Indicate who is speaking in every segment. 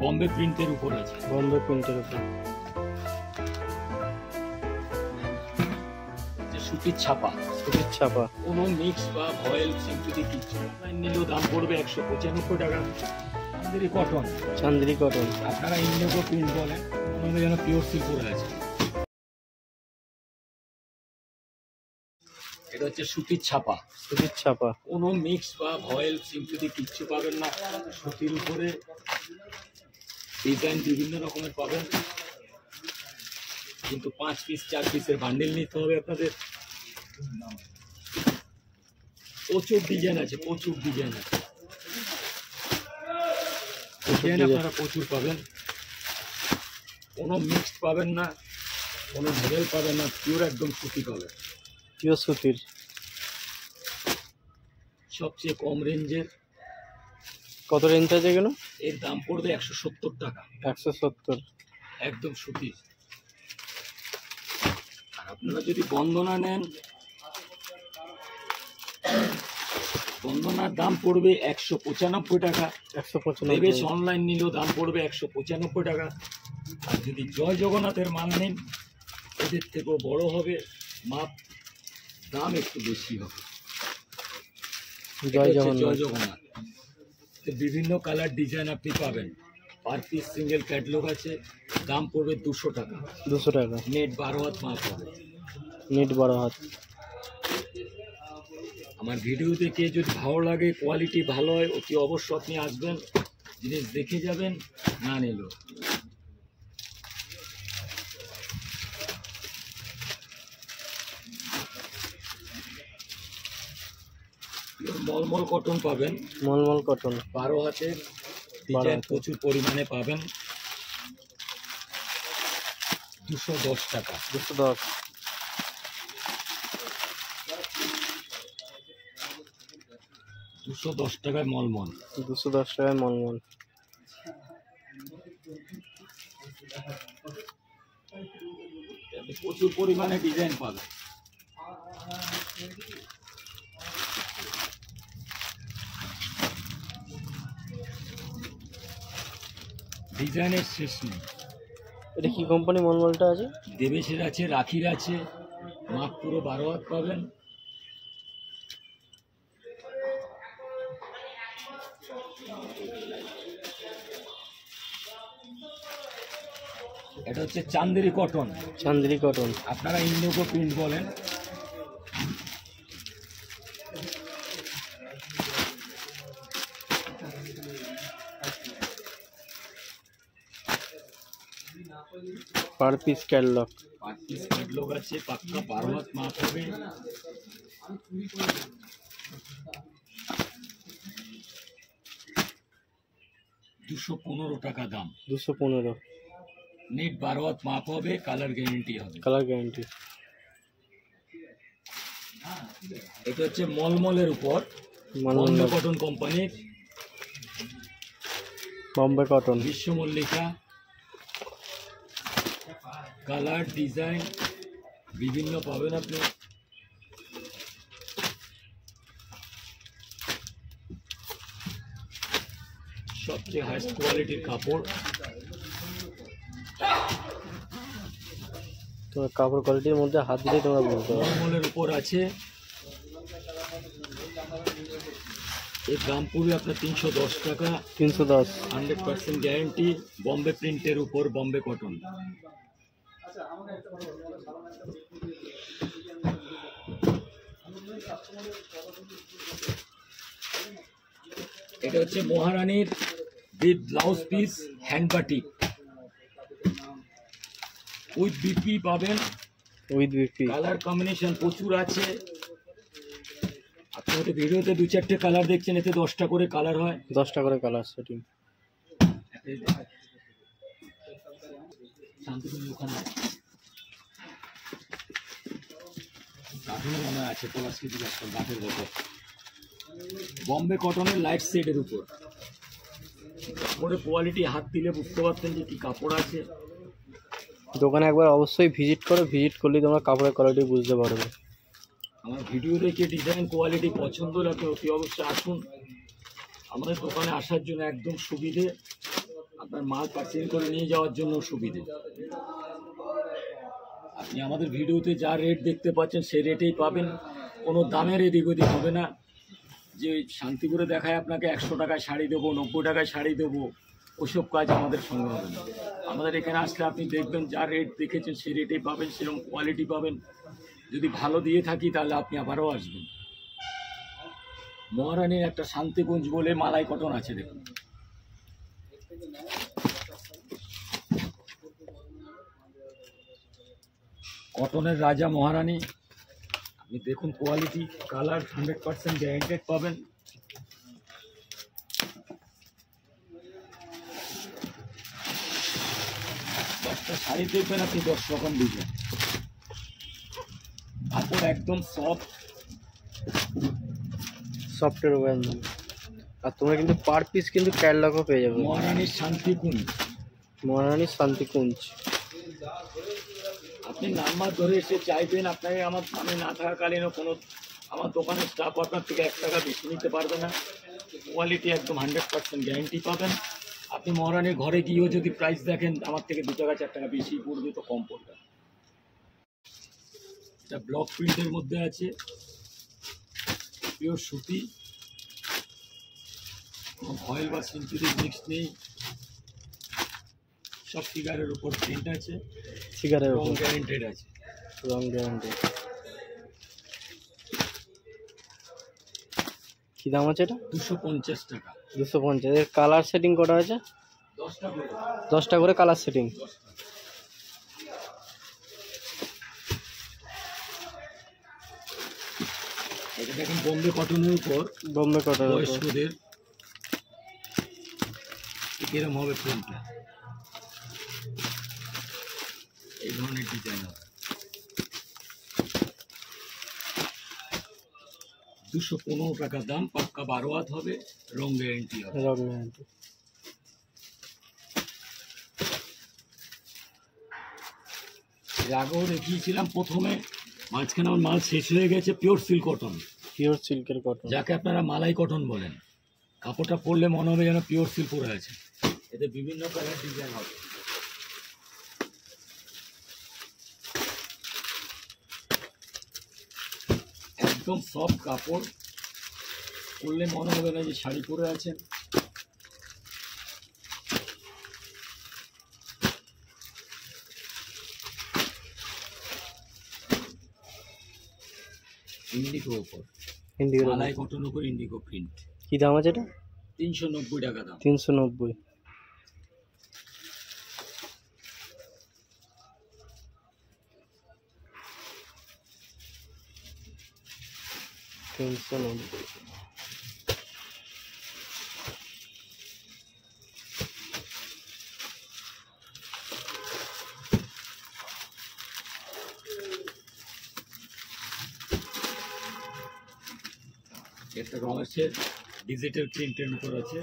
Speaker 1: বম্বে প্রিন্টের উপর আছে,
Speaker 2: বম্বে প্রিন্টের উপর।
Speaker 1: সুতির ছাপা,
Speaker 2: সুতির ছাপা,
Speaker 1: কোনো মিক্স বা ভয়েল সিনথেটিক কিছু নিলেও দাম পড়বে 195 টাকা। চান্দেরি কটন,
Speaker 2: চান্দেরি কটন,
Speaker 1: আপনারা ইন্ডিগো প্রিন্ট বলেন, আমাদের যেন পিওর সিল্ক করে আছে। এটা হচ্ছে সুতির ছাপা,
Speaker 2: সুতির ছাপা,
Speaker 1: কোনো মিক্স বা ভয়েল সিনথেটিক কিচ্ছু পাবেন না। সুতির উপরে ডিজাইন বিভিন্ন রকমের পাবেন, কিন্তু 5 পিস 4 পিসের বান্ডেল নিতে হবে আপনাদের। প্রচুর ডিজাইন আছে, প্রচুর ডিজাইন আছে, ডিজাইন আপনারা প্রচুর পাবেন। কোনো মিক্সড পাবেন না, কোনো ভেজাল পাবেন না, পিওর একদম সুতি পাবেন,
Speaker 2: পিওর সুতির।
Speaker 1: সবচেয়ে কম রেঞ্জের।
Speaker 2: কত রেঞ্জ আছে এগুলো?
Speaker 1: এর দাম পড়বে 170 টাকা,
Speaker 2: 170,
Speaker 1: একদম সুতি। আর আপনারা যদি বন্দনা নেন, বন্দনার দাম পড়বে 195 টাকা।
Speaker 2: 195,
Speaker 1: অনলাইন নিলেও দাম পড়বে 195 টাকা। আর যদি জয় জগন্নাথের মাল নেন, এদের থেকেও বড় হবে মাপ, দাম একটু বেশি হবে।
Speaker 2: জয়
Speaker 1: জয়
Speaker 2: জগন্নাথ।
Speaker 1: জগন্নাথ বিভিন্ন কালার ডিজাইন আপনি পাবেন। পার পিস সিঙ্গেল ক্যাটলগ আছে, দাম পড়বে 200 টাকা।
Speaker 2: 200 টাকা,
Speaker 1: নেট 12 হাত মাপ হবে।
Speaker 2: নেট 12 হাত।
Speaker 1: আমার ভিডিও দেখে যদি ভালো লাগে, কোয়ালিটি ভালো হয়, অতি অবশ্য আপনি আসবেন, জিনিস দেখে যাবেন, না নিল। মলমল কটন পাবেন,
Speaker 2: মলমল কটন,
Speaker 1: 12 হাতের ডিজাইন প্রচুর পরিমাণে পাবেন। 210 টাকা,
Speaker 2: 210,
Speaker 1: 210 টাকায় মলমল।
Speaker 2: 210 টাকায় মলমল।
Speaker 1: প্রচুর পরিমাণে ডিজাইন পাবেন। ডিজাইনের শেষ নেই।
Speaker 2: এটা কি কোম্পানি মলমলটা আছে?
Speaker 1: দেবেশের আছে, রাখির আছে, মাপ পুরো 12 হাত পাবেন। এটা হচ্ছে চান্দেরি কটন,
Speaker 2: চান্দেরি কটন,
Speaker 1: আপনারা ইন্ডিগো প্রিন্ট বলেন।
Speaker 2: Per piece catalogue,
Speaker 1: 5 piece catalogue আছে, পাক্কা 12 হাত মাপ হবে। $215 টাকা দাম,
Speaker 2: 215,
Speaker 1: নেট 12 হাত মাপ হবে, কালার গ্যারেন্টি হবে।
Speaker 2: Colour guarantee.
Speaker 1: এটা হচ্ছে মলমলের উপর, বম্বে কটন কোম্পানির,
Speaker 2: বম্বে কটন,
Speaker 1: বিশ্ব মল্লিকা। কালার ডিজাইন বিভিন্ন পাবেন আপনি। সবচেয়ে হাইস্ট কোয়ালিটির কাপড়।
Speaker 2: তোমার কাপড় কোয়ালিটির মধ্যে হাত দিলে তোমরা বলতে পারো।
Speaker 1: মলমলের উপর আছে, এর দাম পড়বে আপনার 310 টাকা,
Speaker 2: 310,
Speaker 1: 100% গ্যারেন্টি। বম্বে প্রিন্টের উপর, বম্বে কটন। এটা হচ্ছে মহারানীর with blouse piece, hand batik, with BP পাবেন।
Speaker 2: উইথ বিপি,
Speaker 1: কালার কম্বিনেশন প্রচুর আছে। আপনি হয়তো ভিডিওতে 2-4টে কালার দেখছেন, এতে 10টা করে কালার হয়।
Speaker 2: 10টা করে কালার সেটিং।
Speaker 1: আছে বম্বে কটনের লাইট শেডের উপর। কাপড়ের কোয়ালিটি হাত দিলে বুঝতে পারতেন যে কি কাপড় আছে।
Speaker 2: দোকানে একবার অবশ্যই ভিজিট করলে তোমরা কাপড়ের কোয়ালিটি বুঝতে পারবে।
Speaker 1: আমার ভিডিও দেখে ডিজাইন কোয়ালিটি পছন্দ লাগলে অতি অবশ্যই আসুন। আমাদের দোকানে আসার জন্য একদম সুবিধে, আপনার মাল পার্সেল করে নিয়ে যাওয়ার জন্য সুবিধে। আপনি আমাদের ভিডিওতে যা রেট দেখতে পাচ্ছেন সেই রেটেই পাবেন, কোনো দামের এদিক ওদিক হবে না। যে শান্তিপুরে দেখায় আপনাকে 100 টাকায় শাড়ি দেবো, 90 টাকায় শাড়ি দেবো, ওসব কাজ আমাদের সঙ্গে হবে না। আমাদের এখানে আসলে আপনি দেখবেন যা রেট দেখেছেন সেই রেটেই পাবেন, সেরকম কোয়ালিটি পাবেন। যদি ভালো দিয়ে থাকি তাহলে আপনি আবারও আসবেন। মহারানীর একটা শান্তিকুঞ্জ বলে মালাই কটন আছে, দেখুন। কটনের রাজা মহারানী, আপনি দেখুন কোয়ালিটি, কালার 100% গ্যারান্টেড পাবেন। দশটা শাড়ি দেখবেন আপনি 10 রকম ডিজাইন, কাপড় একদম
Speaker 2: সফটের উপর। আর তোমরা কিন্তু পার পিস কিন্তু ক্যাটলগও পেয়ে যাবে।
Speaker 1: মহারানীর শান্তিকুঞ্জ,
Speaker 2: মহারানীর শান্তিকুঞ্জ।
Speaker 1: আপনি নাম্বার ধরে এসে চাইবেন, আপনাকে আমি না থাকাকালীনও কোনো আমার দোকানের স্টাফ আপনার থেকে 1 টাকা বেশি নিতে পারবে না। কোয়ালিটি একদম 100% গ্যারান্টি পাবেন। আপনি মহারানীর ঘরে গিয়েও যদি প্রাইস দেখেন আমার থেকে 2 টাকা 4 টাকা বেশি পড়বে, তো কম পড়বে। এটা ব্লক প্রিন্টের মধ্যে আছে, পিওর সুতি, কোনো ফয়েল বা সিনথেটিক মিক্স নেই, সব ফিগারের উপর প্রিন্ট আছে,
Speaker 2: ফিগারের
Speaker 1: রং
Speaker 2: উপর
Speaker 1: গ্যারান্টেড আছে।
Speaker 2: রং গ্যারান্টি। কি দাম আছে এটা?
Speaker 1: 250 টাকা।
Speaker 2: 250। এর কালার সেটিং করা আছে
Speaker 1: 10টা করে।
Speaker 2: 10টা করে কালার সেটিং।
Speaker 1: এটা দেখেন বোম্বে কটনের উপর,
Speaker 2: বোম্বে কটন।
Speaker 1: বয়স্কদের কিরম হবে প্রিন্টটা, এই ধরনের ডিজাইন হবে। 215 টাকা দাম, পাক্কা 12 হাত হবে, রং গ্যারেন্টি হবে।
Speaker 2: রং গ্যারান্টি।
Speaker 1: এর আগেও দেখিয়েছিলাম প্রথমে, মাঝখানে আমার মাল শেষ হয়ে গেছে, পিওর সিল্ক কটন,
Speaker 2: পিওর সিল্কের কটন।
Speaker 1: যাকে আপনারা মালাই কটন বলেন। কাপড়টা পরলে মনে হবে যেন পিওর সিল্ক পরে আছে। এতে বিভিন্ন কালার ডিজাইন হবে। একদম সফট কাপড়, পরলে মনে হবে না যে শাড়ি পরে আছেন। ইন্ডিগো উপর,
Speaker 2: ইন্ডিগো।
Speaker 1: মালাই কটন উপর ইন্ডিগো প্রিন্ট।
Speaker 2: কি দাম আছে এটা?
Speaker 1: 390 টাকা দাম।
Speaker 2: 390। 390।
Speaker 1: একটা রং আছে ডিজিটাল প্রিন্টের উপর আছে।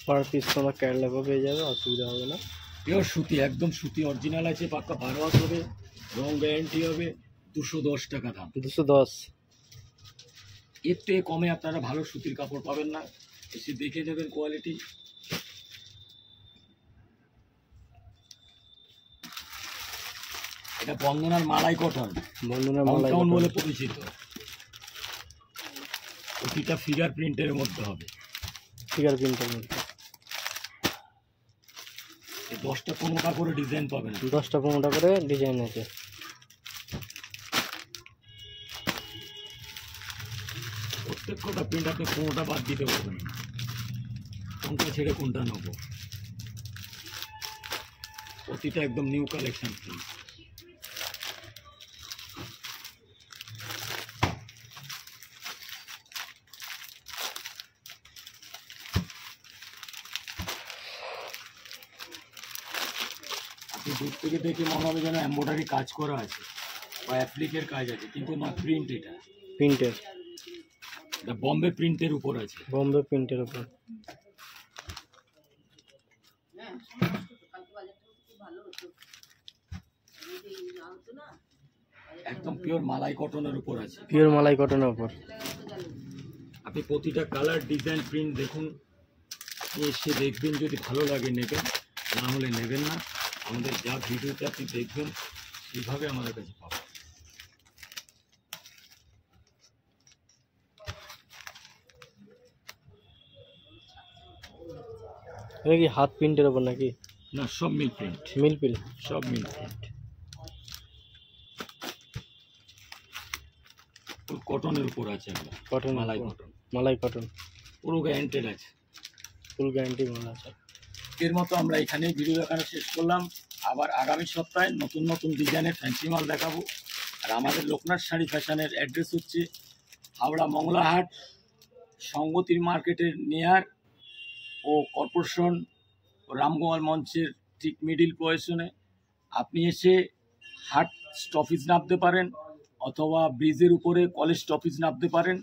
Speaker 2: পার পিস তোমার ক্যাটলগও পেয়ে যাবে, অসুবিধা হবে না।
Speaker 1: পিওর সুতি, একদম সুতি অরিজিনাল আছে, পাক্কা 12 হাত হবে, রং গ্যারেন্টি হবে। 210 টাকা দাম।
Speaker 2: 210।
Speaker 1: এর থেকে কমে আপনারা ভালো সুতির কাপড় পাবেন না, এসে দেখে নেবেন কোয়ালিটি। এটা বন্দনার মালাই কটন,
Speaker 2: বন্ধুরা মালাই
Speaker 1: কটন
Speaker 2: কটন
Speaker 1: বলে পরিচিত। প্রতিটা ফিগার প্রিন্টের মধ্যে হবে।
Speaker 2: ফিগার প্রিন্টের মধ্যে।
Speaker 1: 10টা 15টা করে ডিজাইন পাবেন।
Speaker 2: 10টা 15টা করে ডিজাইন আছে।
Speaker 1: প্রত্যেক কটা প্রিন্ট আপনি 15টা বাদ দিতে পারবেন, কোনটা ছেড়ে কোনটা নেবো। প্রতিটা একদম নিউ কালেকশন প্রিন্ট। আপনি দূর থেকে দেখে মনে হবে যেন এমব্রয়ডারি কাজ করা আছে বা অ্যাপ্লিকের কাজ আছে, কিন্তু না, প্রিন্ট। এটা
Speaker 2: প্রিন্টের,
Speaker 1: এটা বম্বে প্রিন্টের উপর আছে।
Speaker 2: বম্বে প্রিন্টের উপর।
Speaker 1: একদম পিওর মালাই কটনের উপর আছে।
Speaker 2: পিওর মালাই কটনের উপর।
Speaker 1: আপনি প্রতিটা কালার ডিজাইন প্রিন্ট দেখুন, আপনি এসে দেখবেন, যদি ভালো লাগে নেবেন, না হলে নেবেন না। আমাদের যা ভিডিওতে আপনি দেখবেন সেইভাবে আমাদের কাছে পাবেন।
Speaker 2: এটা কি হাত প্রিন্টের উপর নাকি?
Speaker 1: না, সব মিল প্রিন্ট,
Speaker 2: মিল প্রিন্ট,
Speaker 1: সব মিল প্রিন্ট, কটনের উপর আছে। আমরা
Speaker 2: কটন,
Speaker 1: মালাই কটন,
Speaker 2: মালাই কটন
Speaker 1: পুরো গ্যারান্টেড আছে,
Speaker 2: ফুল গ্যারান্টি মাল আছে।
Speaker 1: এর মতো আমরা এখানেই ভিডিও দেখানো শেষ করলাম। আবার আগামী সপ্তাহে নতুন নতুন ডিজাইনের ফ্যান্সি মাল দেখাবো। আর আমাদের লোকনাথ শাড়ি ফ্যাশনের অ্যাড্রেস হচ্ছে হাওড়া মংলাহাট, সংগতির মার্কেটের নিয়ার ও কর্পোরেশন রামগোপাল মঞ্চের ঠিক মিডিল পজিশনে। আপনি এসে হাট স্টপেজ নামতে পারেন, অথবা ব্রিজের উপরে কলেজ স্টপেজ নামতে পারেন।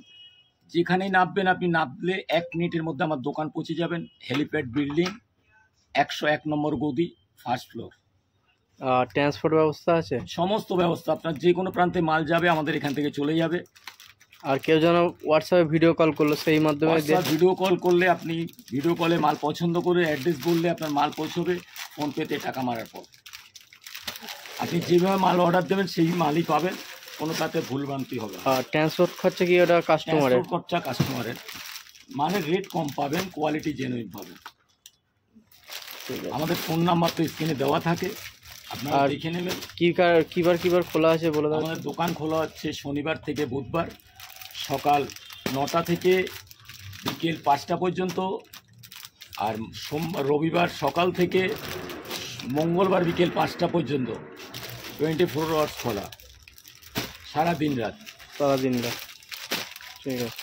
Speaker 1: যেখানেই নামবেন, আপনি নামলে 1 মিনিটের মধ্যে আমার দোকান পৌঁছে যাবেন। হেলিপ্যাড বিল্ডিং, 101 নম্বর গদি, ফার্স্ট ফ্লোর।
Speaker 2: আর ট্রান্সপোর্ট ব্যবস্থা আছে?
Speaker 1: সমস্ত ব্যবস্থা, আপনার যে কোনো প্রান্তে মাল যাবে আমাদের এখান থেকে চলে যাবে।
Speaker 2: আর কেউ যেন হোয়াটসঅ্যাপে ভিডিও কল করলো, সেই মাধ্যমে
Speaker 1: ভিডিও কল করলে, আপনি ভিডিও কলে মাল পছন্দ করে অ্যাড্রেস বললে আপনার মাল পৌঁছবে ফোনপেতে টাকা মারার পর। আপনি যেভাবে মাল অর্ডার দেবেন সেই মালই পাবেন, কোনো তাতে ভুলভ্রান্তি হবে না।
Speaker 2: আর ট্রান্সপোর্ট খরচা কি ওটা কাস্টমারের?
Speaker 1: ট্রান্সপোর্ট খরচা কাস্টমারের, মালের রেট কম পাবেন, কোয়ালিটি জেনুইন পাবেন।
Speaker 2: ঠিক আছে।
Speaker 1: আমাদের ফোন নাম্বার তো স্ক্রিনে দেওয়া থাকে, আপনারা
Speaker 2: আর
Speaker 1: দেখে নেবেন।
Speaker 2: কিবার খোলা আছে বলে দাও।
Speaker 1: আমাদের দোকান খোলা হচ্ছে শনিবার থেকে বুধবার সকাল 9টা থেকে বিকেল 5টা পর্যন্ত, আর রবিবার সকাল থেকে মঙ্গলবার বিকেল 5টা পর্যন্ত 24 আওয়ার্স খোলা, সারা দিন রাত।
Speaker 2: সারাদিন রাত। ঠিক আছে।